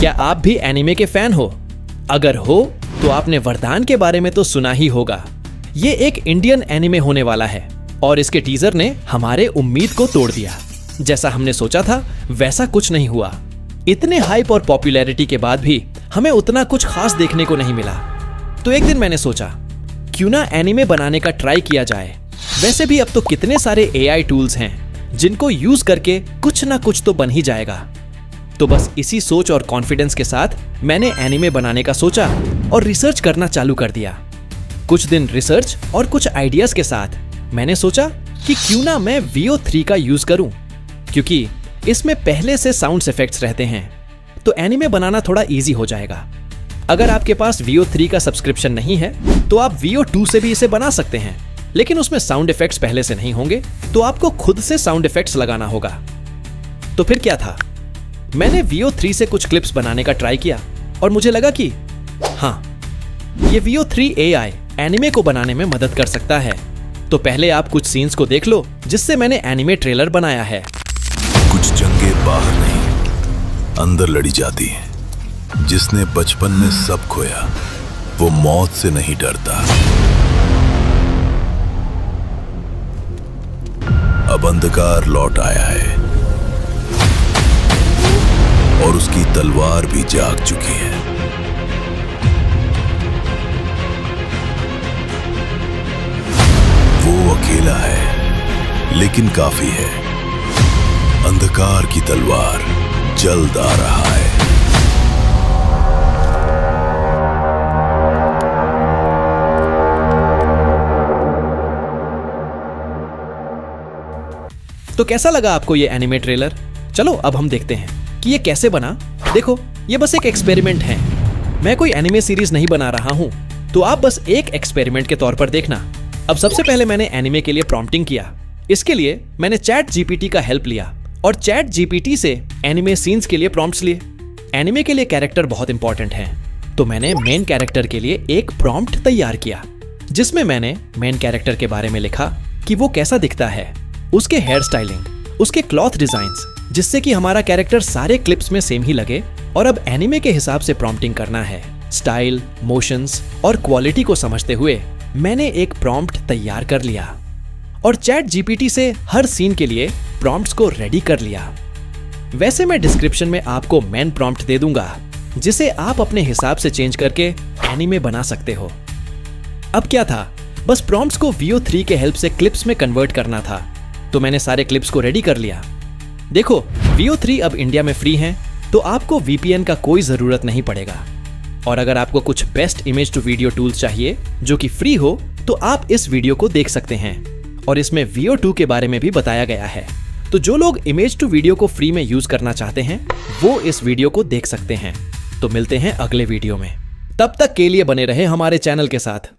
क्या आप भी एनिमे के फैन हो? अगर हो तो आपने वरदान के बारे में तो सुना ही होगा। ये एक इंडियन एनिमे होने वाला है और इसके टीजर ने हमारे उम्मीद को तोड़ दिया। जैसा हमने सोचा था वैसा कुछ नहीं हुआ। इतने हाइप और पॉपुलैरिटी के बाद भी हमें उतना कुछ खास देखने को नहीं मिला। तो एक दिन मैंने सोचा क्यों ना एनिमे बनाने का ट्राई किया जाए। वैसे भी अब तो कितने सारे AI टूल्स हैं जिनको यूज करके कुछ ना कुछ तो बन ही जाएगा। तो बस इसी सोच और कॉन्फिडेंस के साथ मैंने एनिमे बनाने का सोचा और रिसर्च करना चालू कर दिया। कुछ दिन रिसर्च और कुछ आइडियाज के साथ मैंने सोचा कि क्यों ना मैं VO3 का यूज करूं, क्योंकि इसमें पहले से साउंड इफेक्ट्स रहते हैं तो एनिमे बनाना थोड़ा इजी हो जाएगा। अगर आपके पास VO3 का सब्सक्रिप्शन नहीं है तो आप VO2 से भी इसे बना सकते हैं, लेकिन उसमें साउंड इफेक्ट्स पहले से नहीं होंगे तो आपको खुद से साउंड इफेक्ट्स लगाना होगा। तो फिर क्या था, मैंने VO3 से कुछ क्लिप्स बनाने का ट्राई किया और मुझे लगा कि हाँ, ये VO3 AI एनिमे को बनाने में मदद कर सकता है। तो पहले आप कुछ सीन्स को देख लो जिससे मैंने एनिमे ट्रेलर बनाया है। कुछ जंगें बाहर नहीं अंदर लड़ी जाती हैं। जिसने बचपन में सब खोया वो मौत से नहीं डरता। अब अंधकार लौट आया है और उसकी तलवार भी जाग चुकी है। वो अकेला है लेकिन काफी है। अंधकार की तलवार जल्द आ रहा है। तो कैसा लगा आपको ये एनिमे ट्रेलर? चलो अब हम देखते हैं कि ये कैसे बना। देखो, ये बस एक एक्सपेरिमेंट है। मैं कोई एनिमे सीरीज नहीं बना रहा हूं, तो आप बस एक एक्सपेरिमेंट के तौर पर देखना। अब सबसे पहले मैंने एनिमे के लिए प्रॉम्प्टिंग किया। इसके लिए मैंने ChatGPT का हेल्प लिया और ChatGPT से एनिमे सीन्स के लिए प्रॉम्प्ट्स लिए। एनिमे के लिए कैरेक्टर बहुत इंपॉर्टेंट हैं, तो मैंने मेन कैरेक्टर के लिए एक प्रॉम्प्ट तैयार किया जिसमें मैंने मेन कैरेक्टर के बारे में लिखा कि वो कैसा दिखता है, उसके हेयर स्टाइलिंग, उसके क्लॉथ डिजाइन्स, जिससे कि हमारा कैरेक्टर सारे क्लिप्स में सेम ही लगे। और अब एनिमे के हिसाब से प्रॉम्प्टिंग करना है। स्टाइल, मोशंस और क्वालिटी को समझते हुए मैंने एक प्रॉम्प्ट तैयार कर लिया और ChatGPT से हर सीन के लिए प्रॉम्प्ट्स को रेडी कर लिया। वैसे मैं डिस्क्रिप्शन में आपको मेन प्रॉम्प्ट दे दूंगा जिसे आप अपने हिसाब से चेंज करके एनिमे बना सकते हो। अब क्या था, बस प्रॉम्प्ट्स को VO3 के हेल्प से क्लिप्स में कन्वर्ट करना था। तो मैंने सारे क्लिप्स को रेडी कर लिया। देखो, VO3 अब इंडिया में फ्री हैं, तो आपको VPN का कोई जरूरत नहीं पड़ेगा। और अगर आपको कुछ best image to video tools चाहिए जो कि फ्री हो, तो आप इस वीडियो को देख सकते हैं और इसमें VO2 के बारे में भी बताया गया है। तो जो लोग इमेज टू वीडियो को फ्री में यूज करना चाहते हैं वो इस वीडियो को देख सकते हैं। तो मिलते हैं अगले वीडियो में। तब तक के लिए बने रहे हमारे चैनल के साथ।